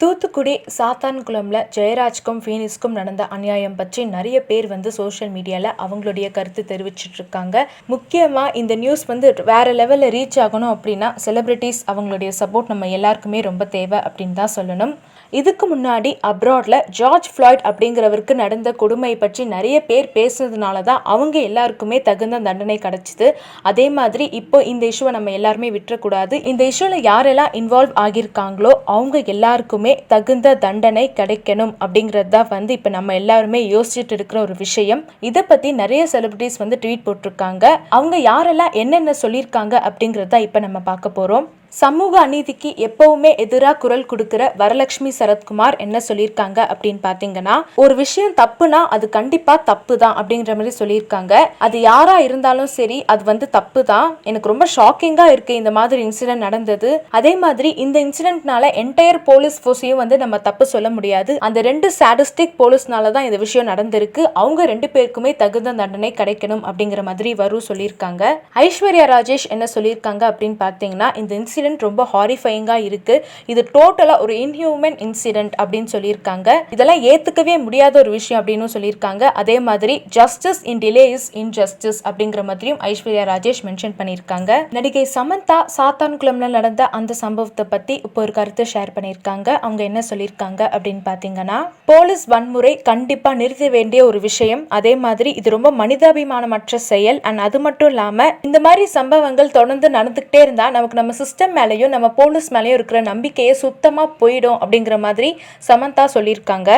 தூத்துக்குடி சாத்தான்குளம்ல ஜெயராஜ்க்கும் ஃபீனிக்ஸ்க்கும் நடந்த அநியாயம் பற்றி நிறைய பேர் சோஷியல் மீடியாவில் அவங்களுடைய கருத்து தெரிவிச்சிட்டு இருக்காங்க. முக்கியமாக இந்த நியூஸ் வேற லெவலில் ரீச் ஆகணும் அப்படின்னா செலிபிரிட்டிஸ் அவங்களுடைய சப்போர்ட் நம்ம எல்லாருக்குமே ரொம்ப தேவை அப்படின்னு தான் சொல்லணும். இதுக்கு முன்னாடி அப்ராட்ல ஜார்ஜ் ஃப்ளாய்ட் அப்படிங்கிறவருக்கு நடந்த கொடுமை பற்றி நிறைய பேர் பேசுனதுனால தான் அவங்க எல்லாருக்குமே தகுந்த தண்டனை கிடைச்சிது. அதே மாதிரி இப்போ இந்த இஷ்யூவை நம்ம எல்லாருமே விட்டுறக்கூடாது. இந்த இஷ்யூவில் யாரெல்லாம் இன்வால்வ் ஆகியிருக்காங்களோ அவங்க எல்லாருக்குமே தகுந்த தண்டனை கிடைக்கணும் அப்படிங்கிறது தான் இப்போ நம்ம எல்லாருமே யோசிச்சுட்டு இருக்கிற ஒரு விஷயம். இதை பற்றி நிறைய செலிபிரிட்டிஸ் ட்வீட் போட்டிருக்காங்க. அவங்க யாரெல்லாம் என்னென்ன சொல்லியிருக்காங்க அப்படிங்கிறத இப்போ நம்ம பார்க்க போகிறோம். சமூக அநீதிக்கு எப்பவுமே எதிராக குரல் கொடுக்கிற வரலட்சுமி சரத்குமார் என்ன சொல்லியிருக்காங்க அப்படின்னு பார்த்தீங்கன்னா, ஒரு விஷயம் தப்புனா அது கண்டிப்பா தப்பு தான் அப்படிங்கிற மாதிரி சொல்லியிருக்காங்க. அது யாரா இருந்தாலும் சரி அது தப்பு தான். எனக்கு ரொம்ப ஷாக்கிங்கா இருக்கு இந்த மாதிரி இன்சிடென்ட் நடந்தது. அதே மாதிரி இந்த இன்சிடென்ட்னால என்டையர் போலீஸ் ஃபோர்ஸையும் நம்ம தப்பு சொல்ல முடியாது. அந்த ரெண்டு சாடிஸ்டிக் போலீஸ்னால தான் இந்த விஷயம் நடந்திருக்கு. அவங்க ரெண்டு பேருக்குமே தகுந்த தண்டனை கிடைக்கணும் அப்படிங்கிற மாதிரி சொல்லியிருக்காங்க. ஐஸ்வர்யா ராஜேஷ் என்ன சொல்லியிருக்காங்க அப்படின்னு பார்த்தீங்கன்னா, இந்த இன்சிடென்ட் ரொம்ப ஹாரிஃபைங்கா இருக்கு. இது டோட்டலா ஒரு இன்ஹியூமன் இன்சிடென்ட் அப்படின்னு சொல்லியிருக்காங்க. இதெல்லாம் ஏத்துக்கவே முடியாத ஒரு விஷயம் அப்படின்னு சொல்லியிருக்காங்க. அதே மாதிரி justice in delay is injustice அப்படிங்கிற மாதிரியும் ஐஸ்வர்யா ராஜேஷ் மென்ஷன் பண்ணியிருக்காங்க. நடிகை சமந்தா சாத்தான்குளம்ல நடந்த அந்த சம்பவத்தை பத்தி இப்போ ஒரு கருத்தை ஷேர் பண்ணியிருக்காங்க. அவங்க என்ன சொல்லியிருக்காங்க அப்படின்னு பார்த்தீங்கன்னா, போலீஸ் வன்முறை கண்டிப்பா நிறுத்த வேண்டிய ஒரு விஷயம். அதே மாதிரி இது ரொம்ப மனிதாபிமானமற்ற செயல். அண்ட் அது மட்டும் இல்லாம இந்த மாதிரி சம்பவங்கள் தொடர்ந்து நடந்துகிட்டே இருந்தா நமக்கு நம்ம சிஸ்டம் மேலையும் நம்ம போலீஸ் மேலையும் இருக்கிற நம்பிக்கையை சுத்தமா போயிடும் அப்படிங்கிற மாதிரி சமந்தா சொல்லியிருக்காங்க.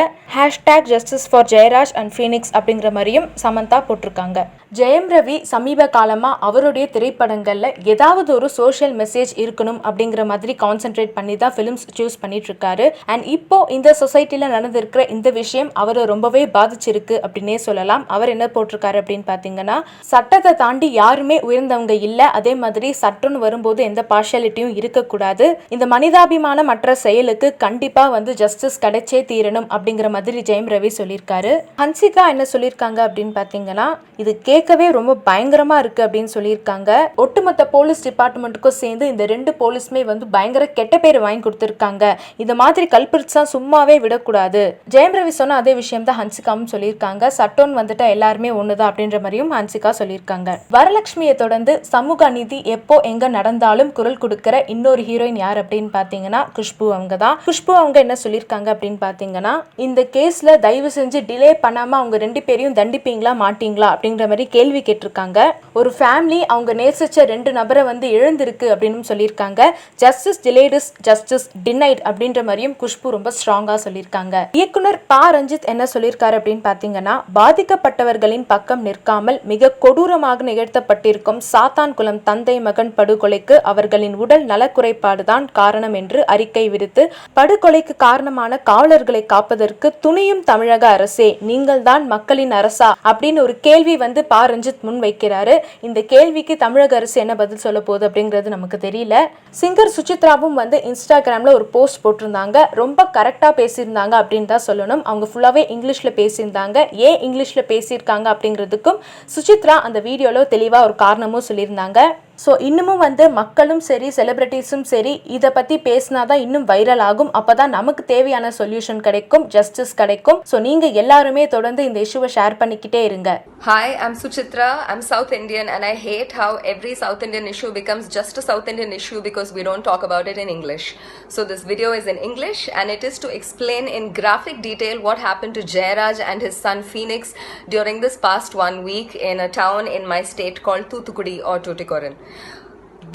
#Justice for Jayaraj and Fenix அப்படிங்கிற மாதிரியும் சமந்தா போட்டிருக்காங்க. ஜெயம் ரவி சமீப காலமா அவருடைய திரைப்படங்கள்ல ஏதாவது ஒரு சோஷியல் மெசேஜ் இருக்கணும் அப்படிங்கிற மாதிரி கான்சென்ட்ரேட் பண்ணி தான் ஃபிலிம்ஸ் சூஸ் பண்ணிட்டு இருக்காரு. அண்ட் இப்போ இந்த சொசைட்டில நடந்திருக்கிற இந்த விஷயம் அவரை ரொம்பவே பாதிச்சிருக்கு அப்படின்னே சொல்லலாம். அவர் என்ன போட்டிருக்காரு அப்படின்னு பாத்தீங்கன்னா, சட்டத்தை தாண்டி யாருமே உயர்ந்தவங்க இல்ல. அதே மாதிரி சட்டம்னு வரும்போது எந்த பார்ஷியாலிட்டியும் இருக்கக்கூடாது. இந்த மனிதாபிமான மற்ற செயலுக்கு கண்டிப்பா ஜஸ்டிஸ் கிடைச்சே தீரணும் அப்படிங்கிற மாதிரி ஜெயம் ரவி சொல்லியிருக்காரு. ஹன்சிகா என்ன சொல்லியிருக்காங்க அப்படின்னு பாத்தீங்கன்னா, இது கேட்கவே ரொம்ப பயங்கரமா இருக்கு அப்படின்னு சொல்லியிருக்காங்க. ஒட்டுமொத்த போலீஸ் டிபார்ட்மெண்ட்டுக்கும் சேர்ந்து இந்த ரெண்டு போலீஸ்மே பயங்கர கெட்ட பேர் வாங்கி கொடுத்திருக்காங்க. இந்த மாதிரி கல்பிரிட்ஸா சும்மாவே விடக்கூடாது. ஜெயம் ரவி சொன்ன அதே விஷயம் தான் ஹன்சிகாவும் சொல்லியிருக்காங்க. சட்டம்னு எல்லாருமே ஒண்ணுதான் அப்படின்ற மாதிரியும் ஹன்சிகா சொல்லியிருக்காங்க. வரலட்சுமியை தொடர்ந்து சமூக அநீதி எப்போ எங்க நடந்தாலும் குரல் கொடுக்கிற இன்னொரு ஹீரோயின் யார் அப்படின்னு பாத்தீங்கன்னா குஷ்பு அவங்க தான். குஷ்பு அவங்க என்ன சொல்லியிருக்காங்க அப்படின்னு பாத்தீங்கன்னா, இந்த கேஸ்ல தயவு செஞ்சு டிலே பண்ணாம அவங்க ரெண்டு பேரையும் தண்டிப்பீங்களா மாட்டீங்களா அப்படிங்கிற மாதிரி கேள்வி கேட்டிருக்காங்க. ஒரு ஃபேமிலி அவங்க நேசிச்ச ரெண்டு நபரை எழுந்திருக்கு அப்படின்னு சொல்லியிருக்காங்க. Justice delayed is justice denied அப்படின்ற மாதிரியும் குஷ்பு ரொம்ப ஸ்ட்ராங்கா சொல்லியிருக்காங்க. இயக்குனர் ப. ரஞ்சித் என்ன சொல்லியிருக்காரு அப்படின்னு பாத்தீங்கன்னா, பாதிக்கப்பட்டவர்களின் பக்கம் நிற்காமல் மிக கொடூரமாக நிகழ்த்தப்பட்டிருக்கும் சாத்தான்குளம் தந்தை மகன் படுகொலைக்கு அவர்களின் உடல் நலக்குறைபாடுதான் காரணம் என்று அறிக்கை விடுத்து, படுகொலைக்கு காரணமான காவலர்களை காப்பதற்கு துணியும் தமிழக அரசே, நீங்கள் தான் மக்களின் அரசா அப்படின்னு ஒரு கேள்வி ப. ரஞ்சித் முன் வைக்கிறாரு. இந்த கேள்விக்கு தமிழக அரசு என்ன பதில் சொல்ல போகுது அப்படிங்கிறது நமக்கு தெரியல. சிங்கர் சுசித்ராவும் இன்ஸ்டாகிராம்ல ஒரு போஸ்ட் போட்டிருந்தாங்க. ரொம்ப கரெக்டா பேசியிருந்தாங்க அப்படின்னு தான் சொல்லணும். அவங்க ஃபுல்லாவே இங்கிலீஷ்ல பேசியிருந்தாங்க. ஏன் இங்கிலீஷ்ல பேசியிருக்காங்க அப்படிங்கிறதுக்கும் சுசித்ரா அந்த வீடியோல தெளிவா ஒரு காரணமும் சொல்லியிருந்தாங்க. ஸோ இன்னமும் மக்களும் சரி செலிபிரிட்டிஸும் சரி இதை பற்றி பேசினாதான் இன்னும் வைரல் ஆகும். அப்போ தான் நமக்கு தேவையான சொல்யூஷன் கிடைக்கும், ஜஸ்டிஸ் கிடைக்கும். ஸோ நீங்கள் எல்லாருமே தொடர்ந்து இந்த இஷ்யூவை ஷேர் பண்ணிக்கிட்டே இருங்க. Hi, I'm Suchitra. I'm South Indian and I hate how every South Indian issue becomes just a South Indian issue because we don't talk about it in English. So this video is in English and it is to explain in graphic detail what happened to Jayaraj and his son Phoenix during this past 1 week in a town in my state called Thoothukudi or Tuticorin.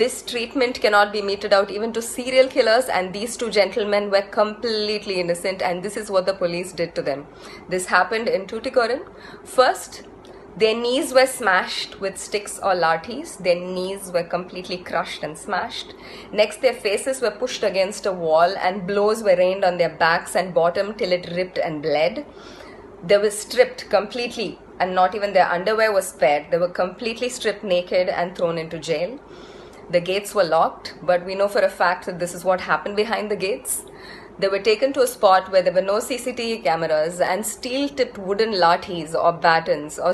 This treatment cannot be meted out even to serial killers, and these two gentlemen were completely innocent, and this is what the police did to them. This happened in Tuticorin. First, their knees were smashed with sticks or lathis. Their knees were completely crushed and smashed. Next, their faces were pushed against a wall and blows were rained on their backs and bottom till it ripped and bled. They were stripped completely and not even their underwear was spared. They were completely stripped naked and thrown into jail. The gates were locked, but we know for a fact that this is what happened behind the gates. They were taken to a spot where there were no CCTV cameras, and steel-tipped wooden lathis or batons or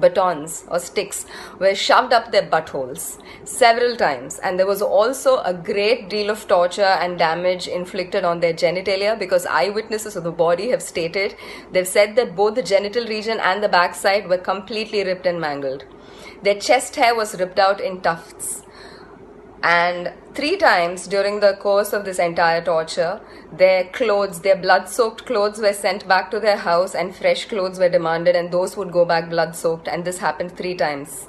batons or sticks were shoved up their buttholes several times. And there was also a great deal of torture and damage inflicted on their genitalia, because eyewitnesses of the body have stated, they've said that both the genital region and the backside were completely ripped and mangled. Their chest hair was ripped out in tufts. And 3 times during the course of this entire torture, their clothes, their blood-soaked clothes were sent back to their house, and fresh clothes were demanded, and those would go back blood-soaked, and this happened 3 times.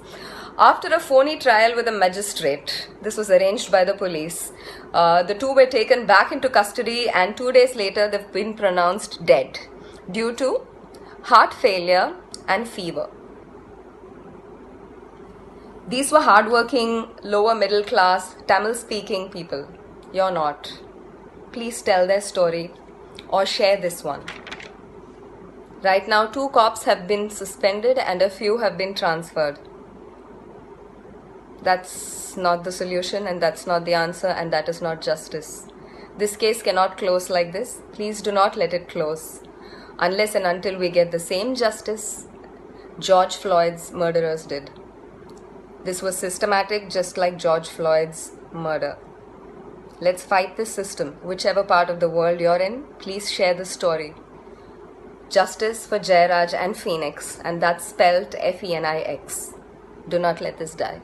After a phony trial with a magistrate, this was arranged by the police, the 2 were taken back into custody, and 2 days later they've been pronounced dead due to heart failure and fever. These were hardworking, lower middle class, Tamil speaking people. You're not. Please tell their story or share this one. Right now, 2 cops have been suspended and a few have been transferred. That's not the solution, and that's not the answer, and that is not justice. This case cannot close like this. Please do not let it close unless and until we get the same justice George Floyd's murderers did. This was systematic, just like George Floyd's murder. Let's fight this system. Whichever part of the world you're in, please share the story. Justice for Jairaj and Phoenix, and that's spelled Phoenix. Do not let this die.